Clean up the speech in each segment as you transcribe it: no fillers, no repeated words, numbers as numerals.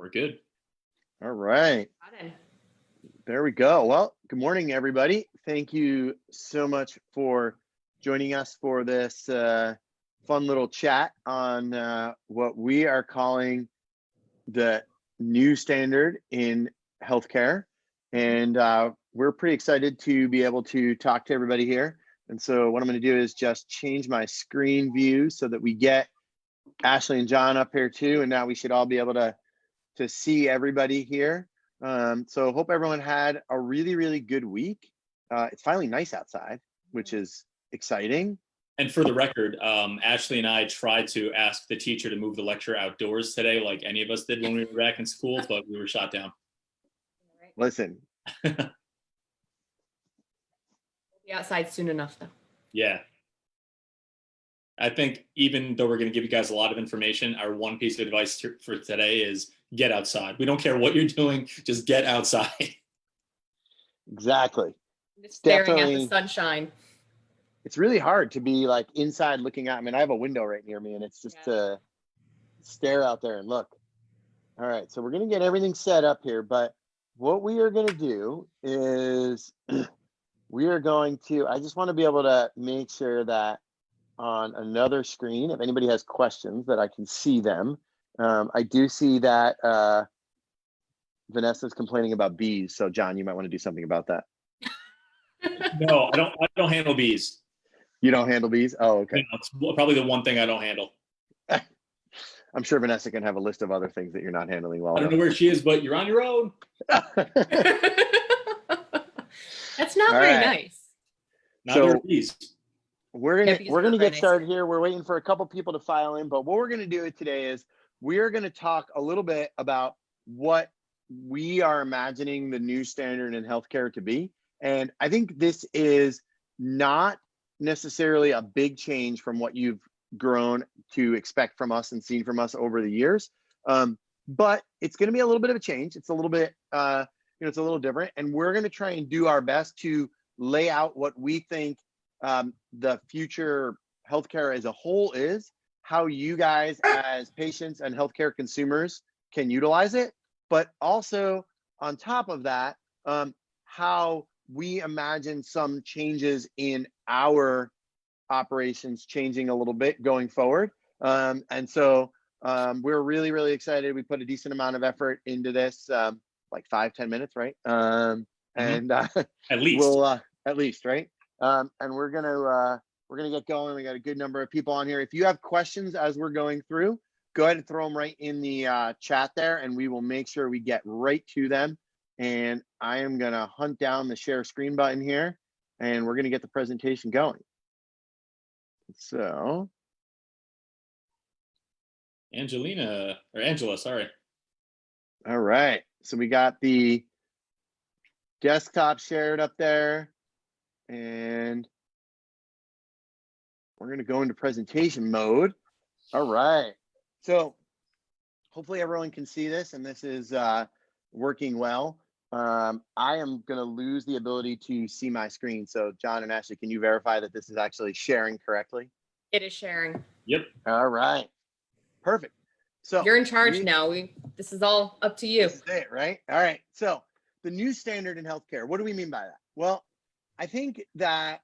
We're good. All right. There we go. Well, good morning, everybody. Thank you so much for joining us for this fun little chat on what we are calling the new standard in healthcare. And we're pretty excited to be able to talk to everybody here. And so what I'm going to do is just change my screen view so that we get Ashley and John up here too. And now we should all be able to see everybody here. So hope everyone had a really, really good week. It's finally nice outside, which is exciting. And for the record, Ashley and I tried to ask the teacher to move the lecture outdoors today, like any of us did when we were back in school, but we were shot down. Listen. We'll be outside soon enough, though. Yeah. I think even though we're going to give you guys a lot of information, our one piece of advice for today is get outside. We don't care what you're doing, just get outside. Exactly. Just staring at the sunshine. It's really hard to be like inside looking out. I mean, I have a window right near me and it's just to stare out there and look. All right, so we're going to get everything set up here, but what we are going to do is we are going to, I just want to be able to make sure that on another screen, if anybody has questions, that I can see them. I do see that Vanessa's complaining about bees. So John, you might want to do something about that. No, I don't handle bees. You don't handle bees? Oh, okay. No, it's probably the one thing I don't handle. I'm sure Vanessa can have a list of other things that you're not handling well. I don't know where she is, but you're on your own. That's not very nice. Neither are bees. We're gonna get started here. We're waiting for a couple people to file in, but what we're gonna do today is we are gonna talk a little bit about what we are imagining the new standard in healthcare to be. And I think this is not necessarily a big change from what you've grown to expect from us and seen from us over the years. But it's going to be a little bit of a change. It's a little bit, it's a little different. And we're going to try and do our best to lay out what we think the future healthcare as a whole is, how you guys as patients and healthcare consumers can utilize it, but also on top of that, how we imagine some changes in our operations changing a little bit going forward. And so we're really, really excited. We put a decent amount of effort into this, like 5-10 minutes, right? And at least we'll at least, right? And we're gonna get going. We got a good number of people on here. If you have questions as we're going through, go ahead and throw them right in the chat there, and we will make sure we get right to them. And I am gonna hunt down the share screen button here, and we're gonna get the presentation going. So, Angela, sorry. All right, so we got the desktop shared up there, and we're gonna go into presentation mode. All right, so hopefully everyone can see this, and this is working well. I am going to lose the ability to see my screen. So John and Ashley, can you verify that this is actually sharing correctly? It is sharing. Yep. All right. Perfect. So you're in charge now. This is all up to you. This is it, right? All right. So the new standard in healthcare, what do we mean by that? Well, I think that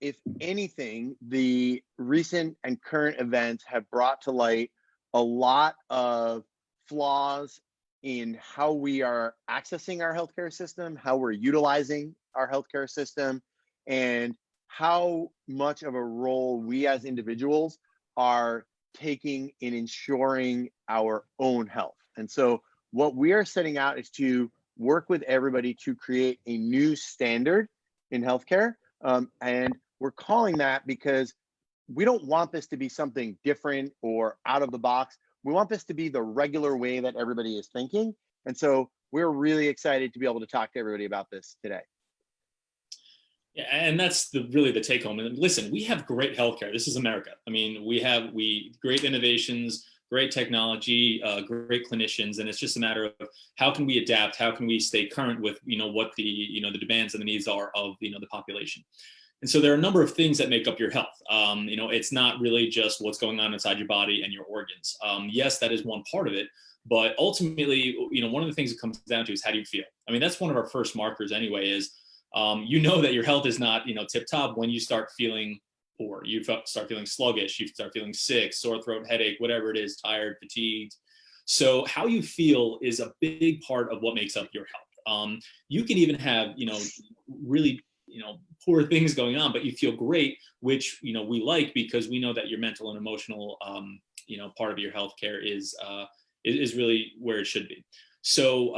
if anything, the recent and current events have brought to light a lot of flaws in how we are accessing our healthcare system, how we're utilizing our healthcare system, and how much of a role we as individuals are taking in ensuring our own health. And so what we are setting out is to work with everybody to create a new standard in healthcare. And we're calling that because we don't want this to be something different or out of the box. We want this to be the regular way that everybody is thinking. And so we're really excited to be able to talk to everybody about this today. Yeah, and that's really the take home. And listen, we have great healthcare. This is America. I mean, we great innovations, great technology, great clinicians, and it's just a matter of how can we adapt, how can we stay current with what the the demands and the needs are of the population. And so there are a number of things that make up your health. It's not really just what's going on inside your body and your organs. Yes, that is one part of it, but ultimately, one of the things it comes down to is how do you feel? I mean, that's one of our first markers anyway, is that your health is not, tip top when you start feeling poor, you start feeling sluggish, you start feeling sick, sore throat, headache, whatever it is, tired, fatigued. So how you feel is a big part of what makes up your health. You can even have, really, poor things going on, but you feel great, which, we like, because we know that your mental and emotional, part of your healthcare is really where it should be. So,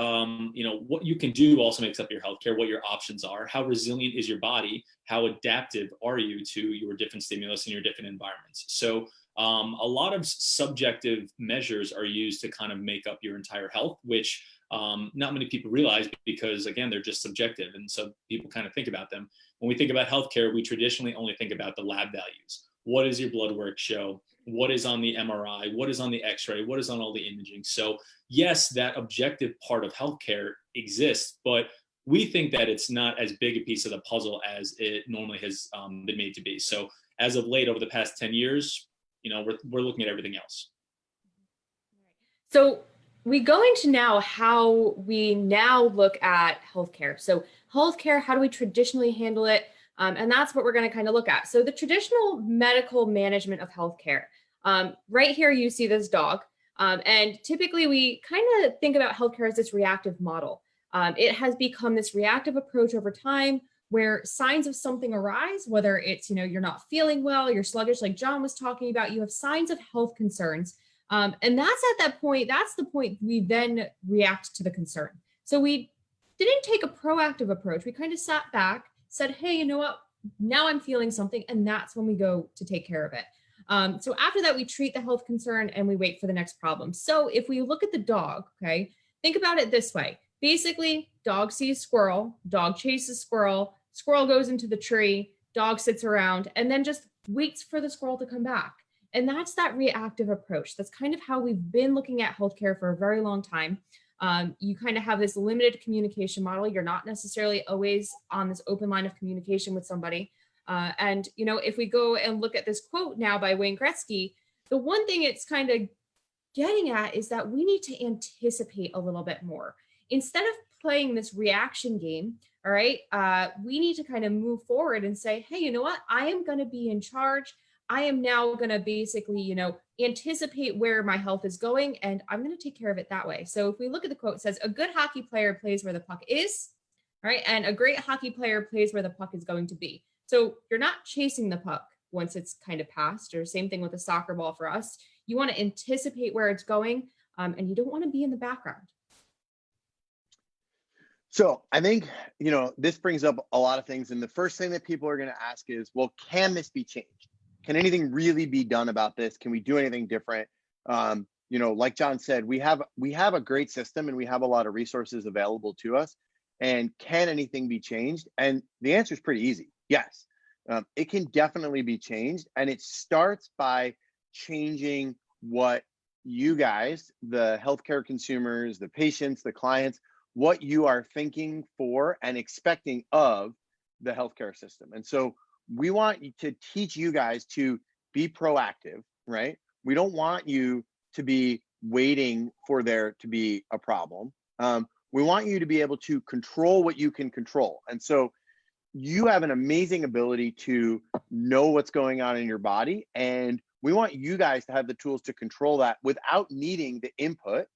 what you can do also makes up your healthcare, what your options are, how resilient is your body, how adaptive are you to your different stimulus and your different environments. So, a lot of subjective measures are used to kind of make up your entire health, which not many people realize, because again, they're just subjective. And so people kind of think about them. When we think about healthcare, we traditionally only think about the lab values. What does your blood work show? What is on the MRI? What is on the X-ray? What is on all the imaging? So yes, that objective part of healthcare exists, but we think that it's not as big a piece of the puzzle as it normally has been made to be. So as of late, over the past 10 years, we're looking at everything else. So we go into now how we now look at healthcare. So healthcare, how do we traditionally handle it? And that's what we're going to kind of look at. So the traditional medical management of healthcare. Right here, you see this dog. And typically we kind of think about healthcare as this reactive model. It has become this reactive approach over time, where signs of something arise, whether it's, you're not feeling well, you're sluggish, like John was talking about, you have signs of health concerns. And that's the point we then react to the concern. So we didn't take a proactive approach. We kind of sat back, said, hey, you know what? Now I'm feeling something. And that's when we go to take care of it. So after that, we treat the health concern and we wait for the next problem. So if we look at the dog, okay, think about it this way. Basically, dog sees squirrel, dog chases squirrel, squirrel goes into the tree, dog sits around, and then just waits for the squirrel to come back. And that's that reactive approach. That's kind of how we've been looking at healthcare for a very long time. You kind of have this limited communication model. You're not necessarily always on this open line of communication with somebody. And if we go and look at this quote now by Wayne Gretzky, the one thing it's kind of getting at is that we need to anticipate a little bit more. Instead of playing this reaction game, all right, we need to kind of move forward and say, hey, you know what? I am going to be in charge. I am now going to basically, anticipate where my health is going, and I'm going to take care of it that way. So if we look at the quote, it says, a good hockey player plays where the puck is, right? And a great hockey player plays where the puck is going to be. So you're not chasing the puck once it's kind of passed, or same thing with a soccer ball for us. You want to anticipate where it's going, and you don't want to be in the background. So I think, this brings up a lot of things. And the first thing that people are going to ask is, well, can this be changed? Can anything really be done about this? Can we do anything different? Like John said, we have a great system and we have a lot of resources available to us. And can anything be changed? And the answer is pretty easy. Yes, it can definitely be changed. And it starts by changing what you guys, the healthcare consumers, the patients, the clients, what you are thinking for and expecting of the healthcare system. And so we want to teach you guys to be proactive, right? We don't want you to be waiting for there to be a problem. We want you to be able to control what you can control. And so you have an amazing ability to know what's going on in your body. And we want you guys to have the tools to control that without needing the input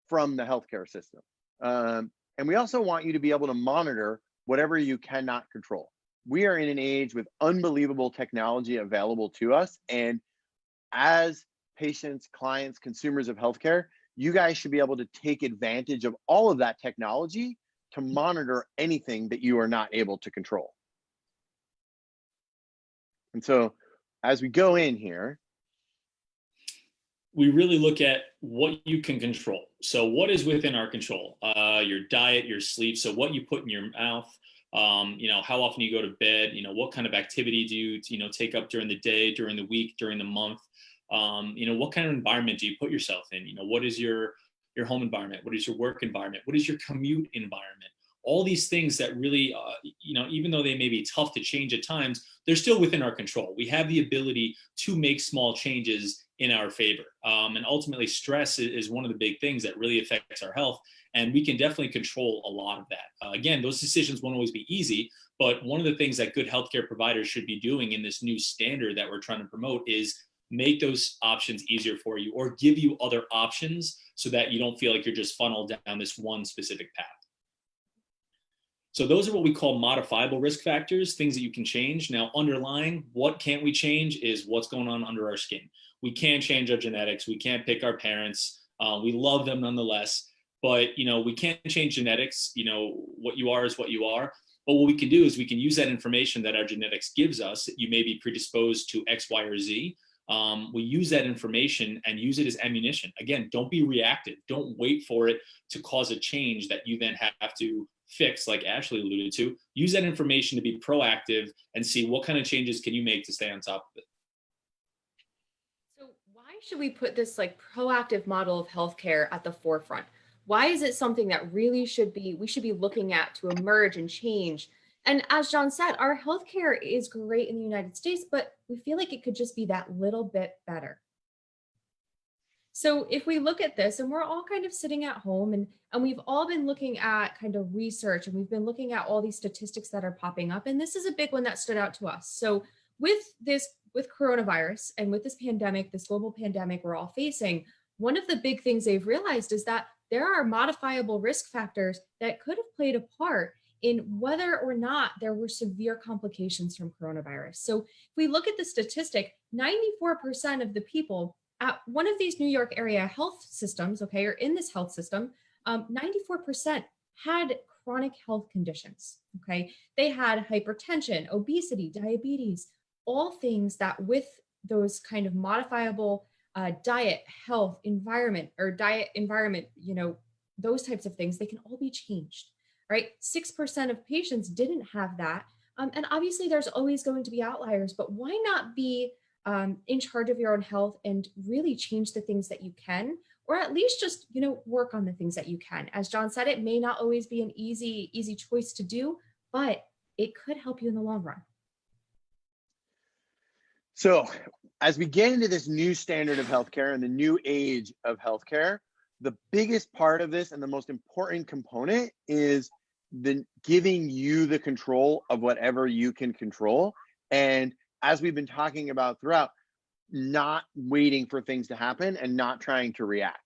from the healthcare system. And we also want you to be able to monitor whatever you cannot control. We are in an age with unbelievable technology available to us. And as patients, clients, consumers of healthcare, you guys should be able to take advantage of all of that technology to monitor anything that you are not able to control. And so as we go in here, we really look at what you can control. So what is within our control? Your diet, your sleep. So what you put in your mouth, how often you go to bed, what kind of activity do you, take up during the day, during the week, during the month? What kind of environment do you put yourself in? What is your home environment? What is your work environment? What is your commute environment? all these things that really, even though they may be tough to change at times, they're still within our control. We have the ability to make small changes in our favor. And ultimately, stress is one of the big things that really affects our health. And we can definitely control a lot of that. Again, those decisions won't always be easy, but one of the things that good healthcare providers should be doing in this new standard that we're trying to promote is make those options easier for you, or give you other options so that you don't feel like you're just funneled down this one specific path. So those are what we call modifiable risk factors, things that you can change. Now, underlying what can't we change is what's going on under our skin. We can't change our genetics. We can't pick our parents. We love them nonetheless, but we can't change genetics. What you are is what you are. But what we can do is we can use that information that our genetics gives us. You may be predisposed to X, Y, or Z. We use that information and use it as ammunition. Again, don't be reactive. Don't wait for it to cause a change that you then have to fix, like Ashley alluded to. Use that information to be proactive and see what kind of changes can you make to stay on top of it. So why should we put this proactive model of healthcare at the forefront? Why is it something that really we should be looking at to emerge and change? And as John said, our healthcare is great in the United States, but we feel like it could just be that little bit better. So if we look at this, and we're all kind of sitting at home, and we've all been looking at kind of research, and we've been looking at all these statistics that are popping up, and this is a big one that stood out to us. So with coronavirus and with this pandemic, this global pandemic we're all facing, one of the big things they've realized is that there are modifiable risk factors that could have played a part in whether or not there were severe complications from coronavirus. So if we look at the statistic, 94% of the people at one of these New York area health systems, or in this health system, 94% had chronic health conditions, They had hypertension, obesity, diabetes, all things that with those kind of modifiable diet, health, environment, those types of things, they can all be changed, right? 6% of patients didn't have that. And obviously there's always going to be outliers, but why not be in charge of your own health and really change the things that you can, or at least just, work on the things that you can. As John said, it may not always be an easy choice to do, but it could help you in the long run. So as we get into this new standard of healthcare and the new age of healthcare, the biggest part of this and the most important component is giving you the control of whatever you can control. And as we've been talking about throughout, not waiting for things to happen and not trying to react.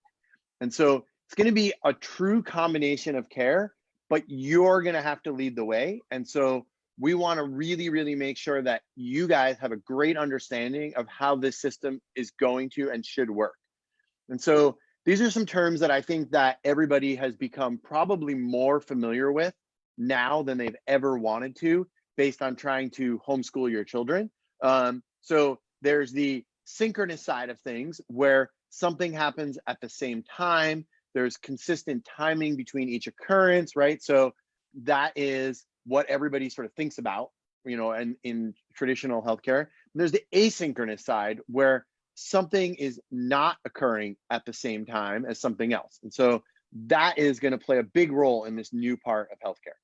And so it's going to be a true combination of care, but you're going to have to lead the way. And so we want to really, really make sure that you guys have a great understanding of how this system is going to and should work. And so these are some terms that I think that everybody has become probably more familiar with now than they've ever wanted to, based on trying to homeschool your children. So there's the synchronous side of things where something happens at the same time. There's consistent timing between each occurrence, right? So that is what everybody sort of thinks about, and in traditional healthcare. There's the asynchronous side where something is not occurring at the same time as something else. And so that is going to play a big role in this new part of healthcare.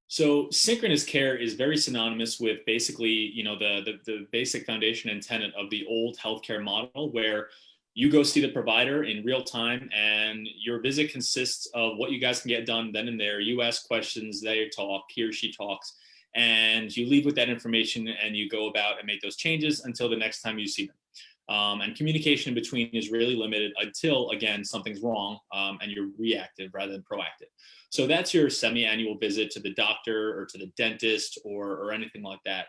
So synchronous care is very synonymous with basically, the basic foundation and tenet of the old healthcare model, where you go see the provider in real time and your visit consists of what you guys can get done then and there. You ask questions, they talk, he or she talks, and you leave with that information and you go about and make those changes until the next time you see them. And communication in between is really limited until, again, something's wrong and you're reactive rather than proactive. So that's your semi-annual visit to the doctor or to the dentist or anything like that.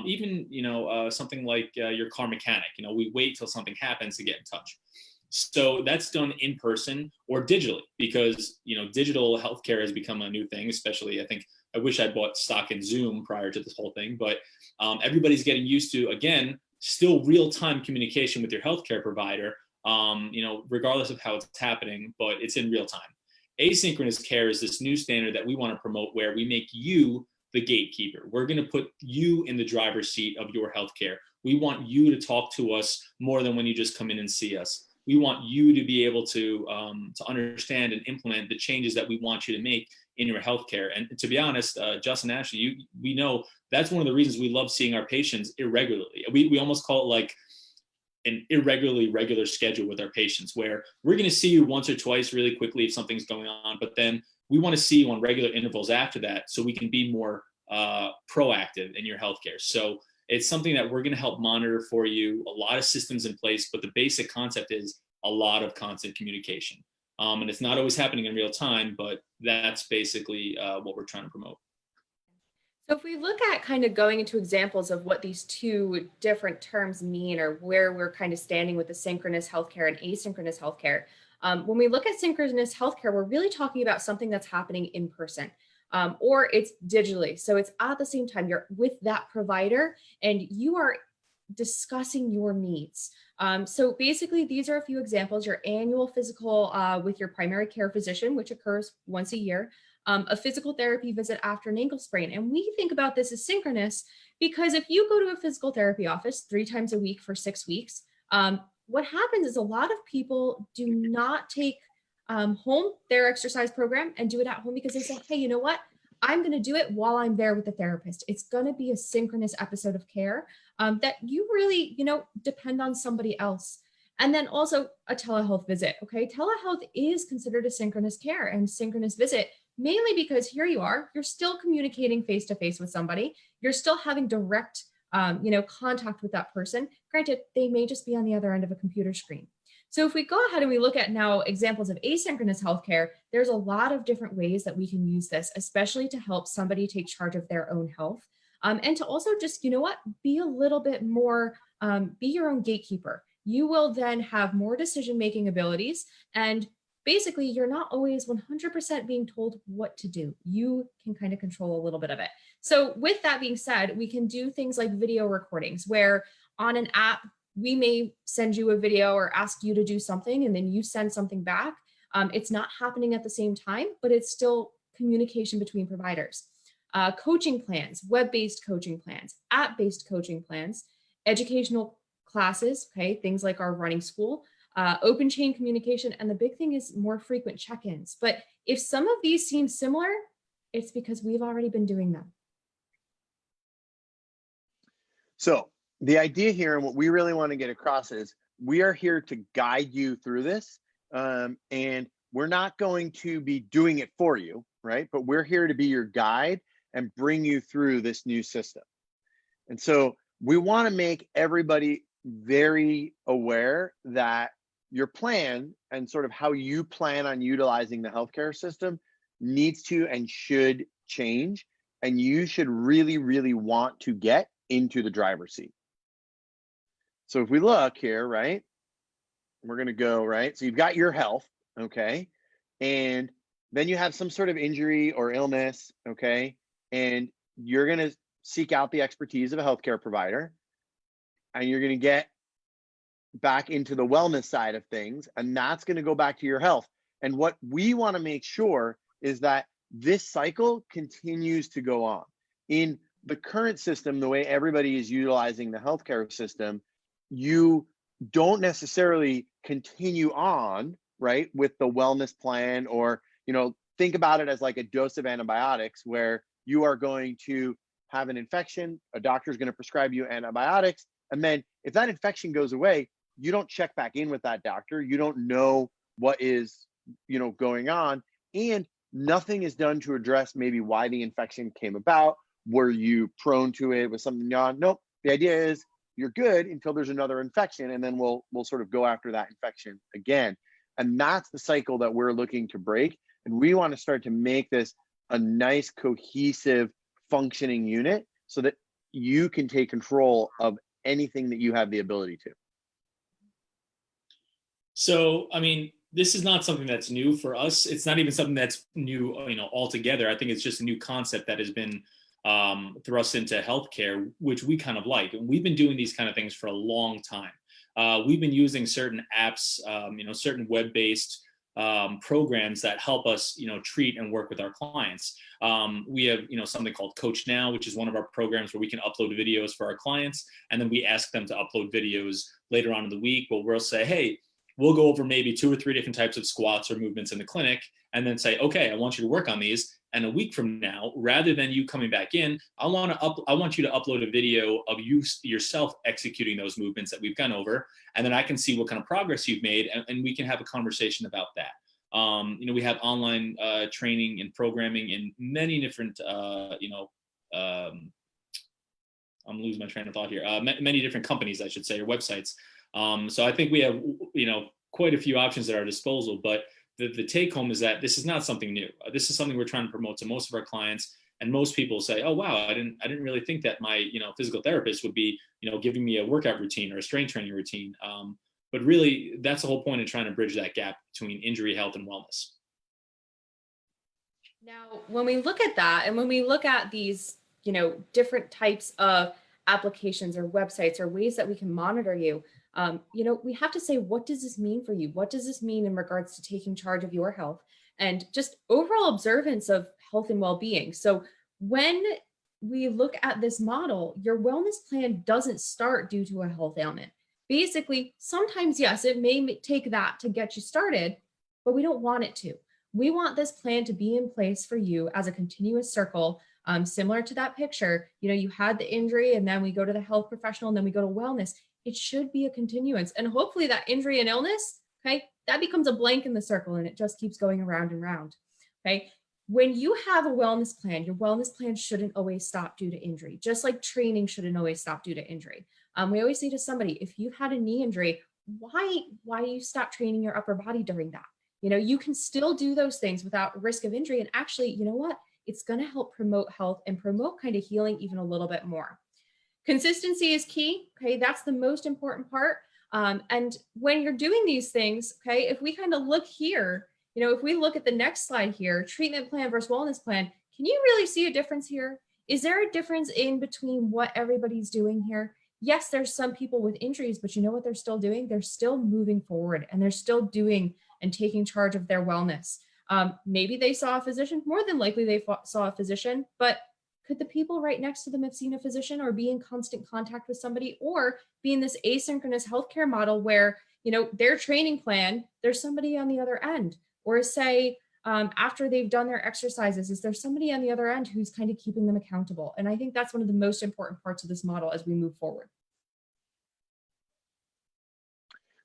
Even, something like your car mechanic, we wait till something happens to get in touch. So that's done in person or digitally because, digital healthcare has become a new thing, especially I wish I'd bought stock in Zoom prior to this whole thing, but everybody's getting used to, again, still real-time communication with your healthcare provider, regardless of how it's happening, but it's in real time. Asynchronous care is this new standard that we want to promote where we make you the gatekeeper. We're going to put you in the driver's seat of your healthcare. We want you to talk to us more than when you just come in and see us. we want you to be able to understand and implement the changes that we want you to make in your healthcare. And to be honest, Justin, Ashley, we know that's one of the reasons we love seeing our patients irregularly. We almost call it like an irregularly regular schedule with our patients, where we're going to see you once or twice really quickly if something's going on, but then we want to see you on regular intervals after that so we can be more proactive in your healthcare. So it's something that we're going to help monitor for you, a lot of systems in place, but the basic concept is a lot of constant communication. And it's not always happening in real time, but that's basically what we're trying to promote. So if we look at kind of going into examples of what these two different terms mean, or where we're kind of standing with the synchronous healthcare and asynchronous healthcare, when we look at synchronous healthcare, we're really talking about something that's happening in person, or it's digitally. So it's at the same time you're with that provider and you are discussing your needs. So basically, these are a few examples: your annual physical with your primary care physician, which occurs once a year. A physical therapy visit after an ankle sprain. And we think about this as synchronous because if you go to a physical therapy office 3 times a week for 6 weeks, what happens is a lot of people do not take home their exercise program and do it at home because they say, hey, you know what? I'm going to do it while I'm there with the therapist. It's going to be a synchronous episode of care that you really, depend on somebody else. And then also a telehealth visit. Okay. Telehealth is considered a synchronous care and synchronous visit, mainly because here you are, you're still communicating face-to-face with somebody. You're still having direct, contact with that person. Granted, they may just be on the other end of a computer screen. So if we go ahead and we look at now examples of asynchronous healthcare, there's a lot of different ways that we can use this, especially to help somebody take charge of their own health. And to also just, be a little bit more, be your own gatekeeper. You will then have more decision-making abilities, and basically you're not always 100% being told what to do. You can kind of control a little bit of it. So with that being said, we can do things like video recordings, where on an app, we may send you a video or ask you to do something, and then you send something back. It's not happening at the same time, but it's still communication between providers. Coaching plans, web-based coaching plans, app-based coaching plans, educational classes, okay, things like our running school, open chain communication, and the big thing is more frequent check-ins. But if some of these seem similar, it's because we've already been doing them. So the idea here, and what we really want to get across, is we are here to guide you through this, and we're not going to be doing it for you, right? But we're here to be your guide and bring you through this new system. And so we want to make everybody very aware that your plan and sort of how you plan on utilizing the healthcare system needs to and should change. And you should really, really want to get into the driver's seat. So if we look here, right, we're going to go, right? So you've got your health, okay? And then you have some sort of injury or illness, okay? And you're going to seek out the expertise of a healthcare provider, and you're going to get back into the wellness side of things, and that's going to go back to your health. And what we want to make sure is that this cycle continues to go on. In the current system, the way everybody is utilizing the healthcare system, you don't necessarily continue on, right, with the wellness plan, or, think about it as like a dose of antibiotics, where you are going to have an infection, a doctor is going to prescribe you antibiotics, and then if that infection goes away, you don't check back in with that doctor. You don't know what is, going on, and nothing is done to address maybe why the infection came about. Were you prone to it? Was something on? Nope. The idea is you're good until there's another infection, and then we'll sort of go after that infection again. And that's the cycle that we're looking to break. And we want to start to make this a nice, cohesive, functioning unit so that you can take control of anything that you have the ability to. So, this is not something that's new for us. It's not even something that's new, altogether. I think it's just a new concept that has been thrust into healthcare, which we kind of like. And we've been doing these kind of things for a long time. We've been using certain apps, certain web-based programs that help us, treat and work with our clients. We have, something called Coach Now, which is one of our programs where we can upload videos for our clients. And then we ask them to upload videos later on in the week, but we'll say, hey, we'll go over maybe 2 or 3 different types of squats or movements in the clinic, and then say, okay, I want you to work on these. And a week from now, rather than you coming back in, I want you to upload a video of you yourself executing those movements that we've gone over, and then I can see what kind of progress you've made, and we can have a conversation about that. We have online training and programming in many different, I'm losing my train of thought here. Many different companies, I should say, or websites. So I think we have, quite a few options at our disposal, but the take home is that this is not something new. This is something we're trying to promote to most of our clients. And most people say, oh, wow, I didn't really think that my, physical therapist would be, giving me a workout routine or a strength training routine. But really, that's the whole point of trying to bridge that gap between injury, health, and wellness. Now, when we look at that, and when we look at these, different types of applications or websites or ways that we can monitor you, we have to say, what does this mean for you? What does this mean in regards to taking charge of your health and just overall observance of health and well-being? So when we look at this model, your wellness plan doesn't start due to a health ailment. Basically, sometimes, yes, it may take that to get you started, but we don't want it to. We want this plan to be in place for you as a continuous circle, similar to that picture. You had the injury, and then we go to the health professional, and then we go to wellness. It should be a continuance. And hopefully that injury and illness, okay, that becomes a blank in the circle, and it just keeps going around and round, okay? When you have a wellness plan, your wellness plan shouldn't always stop due to injury, just like training shouldn't always stop due to injury. We always say to somebody, if you've had a knee injury, why do you stop training your upper body during that? You can still do those things without risk of injury. And actually, you know what? It's going to help promote health and promote kind of healing even a little bit more. Consistency is key. Okay. That's the most important part. And when you're doing these things, okay, if we kind of look here, if we look at the next slide here, treatment plan versus wellness plan, can you really see a difference here? Is there a difference in between what everybody's doing here? Yes, there's some people with injuries, but you know what they're still doing? They're still moving forward, and they're still doing and taking charge of their wellness. Maybe they saw a physician, more than likely they saw a physician, but could the people right next to them have seen a physician or be in constant contact with somebody, or be in this asynchronous healthcare model where, their training plan, there's somebody on the other end? Or say, after they've done their exercises, is there somebody on the other end who's kind of keeping them accountable? And I think that's one of the most important parts of this model as we move forward.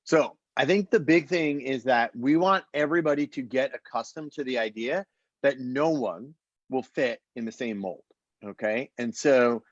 So I think the big thing is that we want everybody to get accustomed to the idea that no one will fit in the same mold. Okay. And so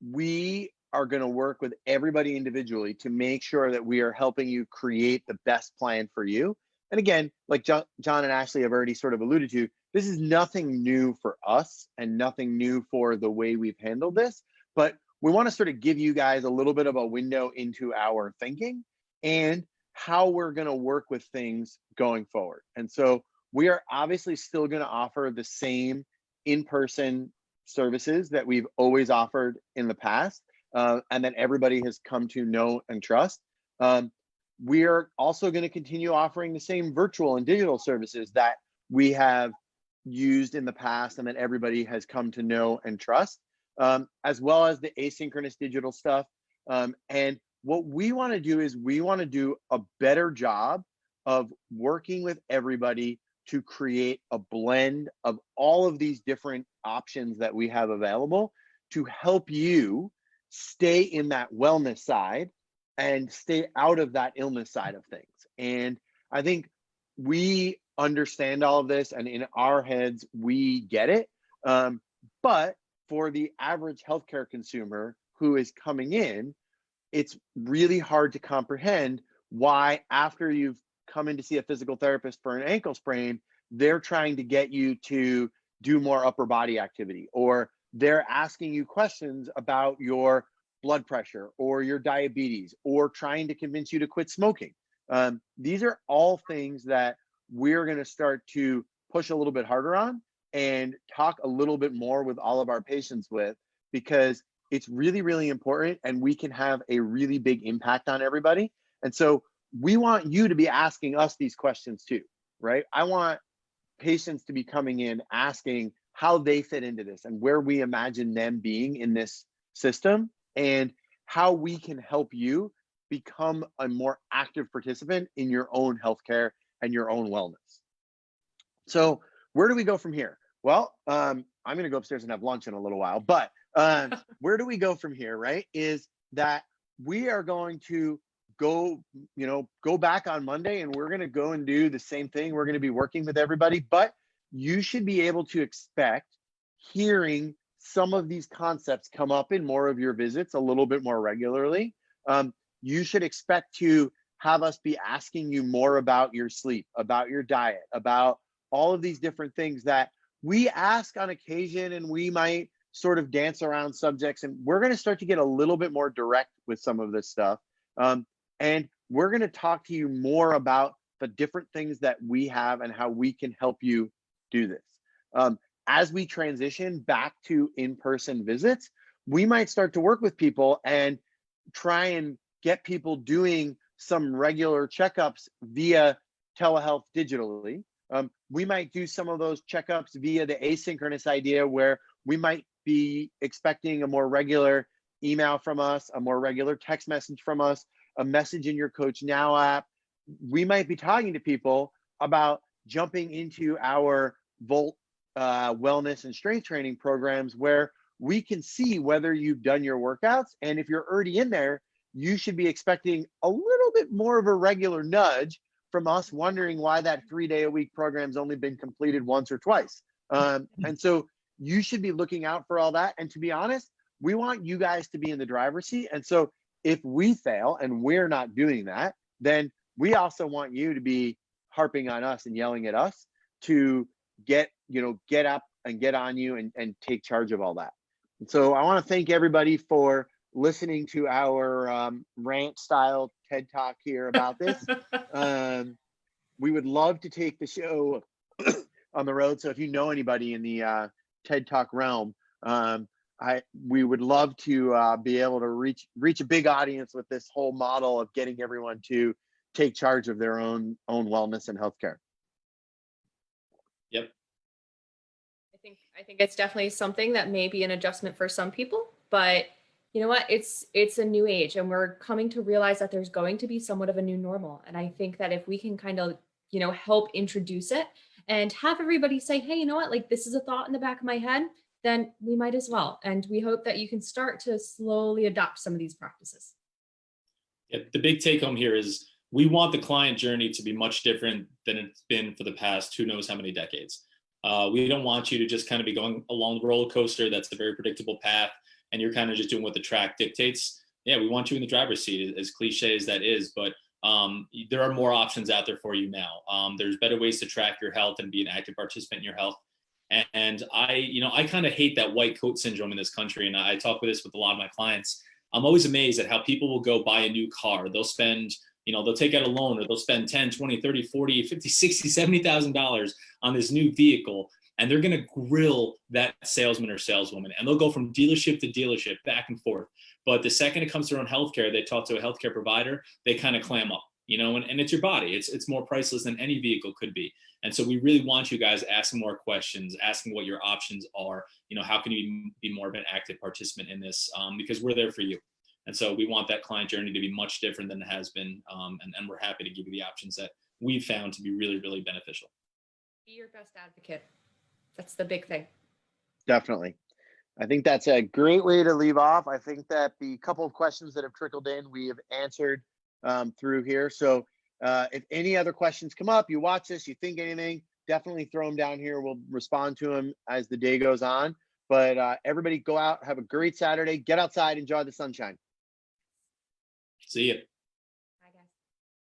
we are going to work with everybody individually to make sure that we are helping you create the best plan for you. And again, like John and Ashley have already sort of alluded to, this is nothing new for us and nothing new for the way we've handled this, but we want to sort of give you guys a little bit of a window into our thinking and how we're going to work with things going forward. And so we are obviously still going to offer the same in-person services that we've always offered in the past, and that everybody has come to know and trust. We are also going to continue offering the same virtual and digital services that we have used in the past and that everybody has come to know and trust, as well as the asynchronous digital stuff. And what we want to do is we want to do a better job of working with everybody to create a blend of all of these different options that we have available to help you stay in that wellness side and stay out of that illness side of things. And I think we understand all of this, and in our heads, we get it. But for the average healthcare consumer who is coming in, it's really hard to comprehend why, after you've come in to see a physical therapist for an ankle sprain, they're trying to get you to do more upper body activity, or they're asking you questions about your blood pressure or your diabetes, or trying to convince you to quit smoking. These are all things that we're going to start to push a little bit harder on and talk a little bit more with all of our patients with, because it's really, really important, and we can have a really big impact on everybody. And so we want you to be asking us these questions too, right? I want patients to be coming in asking how they fit into this and where we imagine them being in this system, and how we can help you become a more active participant in your own healthcare and your own wellness. So where do we go from here? Well, I'm going to go upstairs and have lunch in a little while, but where do we go from here, right? Is that we are going to go back on Monday, and we're going to go and do the same thing. We're going to be working with everybody, but you should be able to expect hearing some of these concepts come up in more of your visits a little bit more regularly. You should expect to have us be asking you more about your sleep, about your diet, about all of these different things that we ask on occasion, and we might sort of dance around subjects, and we're going to start to get a little bit more direct with some of this stuff. And we're going to talk to you more about the different things that we have and how we can help you do this. As we transition back to in-person visits, we might start to work with people and try and get people doing some regular checkups via telehealth digitally. We might do some of those checkups via the asynchronous idea, where we might be expecting a more regular email from us, a more regular text message from us, a message in your Coach Now app. We might be talking to people about jumping into our Volt wellness and strength training programs, where we can see whether you've done your workouts. And if you're already in there, you should be expecting a little bit more of a regular nudge from us, wondering why that 3-day-a-week program's only been completed once or twice. And so you should be looking out for all that. And to be honest, we want you guys to be in the driver's seat. And so if we fail and we're not doing that, then we also want you to be harping on us and yelling at us to get up and get on you and take charge of all that. And so I want to thank everybody for listening to our rant style TED Talk here about this. We would love to take the show on the road. So if you know anybody in the TED Talk realm, we would love to be able to reach a big audience with this whole model of getting everyone to take charge of their own wellness and healthcare. Yep. I think it's definitely something that may be an adjustment for some people, but you know what? It's a new age, and we're coming to realize that there's going to be somewhat of a new normal. And I think that if we can kind of, help introduce it and have everybody say, hey, you know what? Like, this is a thought in the back of my head, then we might as well. And we hope that you can start to slowly adopt some of these practices. Yeah, the big take home here is we want the client journey to be much different than it's been for the past who knows how many decades. We don't want you to just kind of be going along the roller coaster. That's a very predictable path, and you're kind of just doing what the track dictates. Yeah, we want you in the driver's seat, as cliche as that is, but there are more options out there for you now. There's better ways to track your health and be an active participant in your health. And I kind of hate that white coat syndrome in this country. And I talk with this with a lot of my clients. I'm always amazed at how people will go buy a new car. They'll spend, they'll take out a loan, or they'll spend 10, 20, 30, 40, 50, 60, $70,000 on this new vehicle. And they're going to grill that salesman or saleswoman. And they'll go from dealership to dealership, back and forth. But the second it comes to their own healthcare, they talk to a healthcare provider, they kind of clam up, and it's your body. It's more priceless than any vehicle could be. And so we really want you guys asking more questions, asking what your options are. How can you be more of an active participant in this? Because we're there for you. And so we want that client journey to be much different than it has been. And we're happy to give you the options that we've found to be really, really beneficial. Be your best advocate. That's the big thing. Definitely. I think that's a great way to leave off. I think that the couple of questions that have trickled in, we have answered through here. So if any other questions come up, you watch this, you think anything, definitely throw them down here. We'll respond to them as the day goes on. But everybody go out, have a great Saturday, get outside, enjoy the sunshine. See you.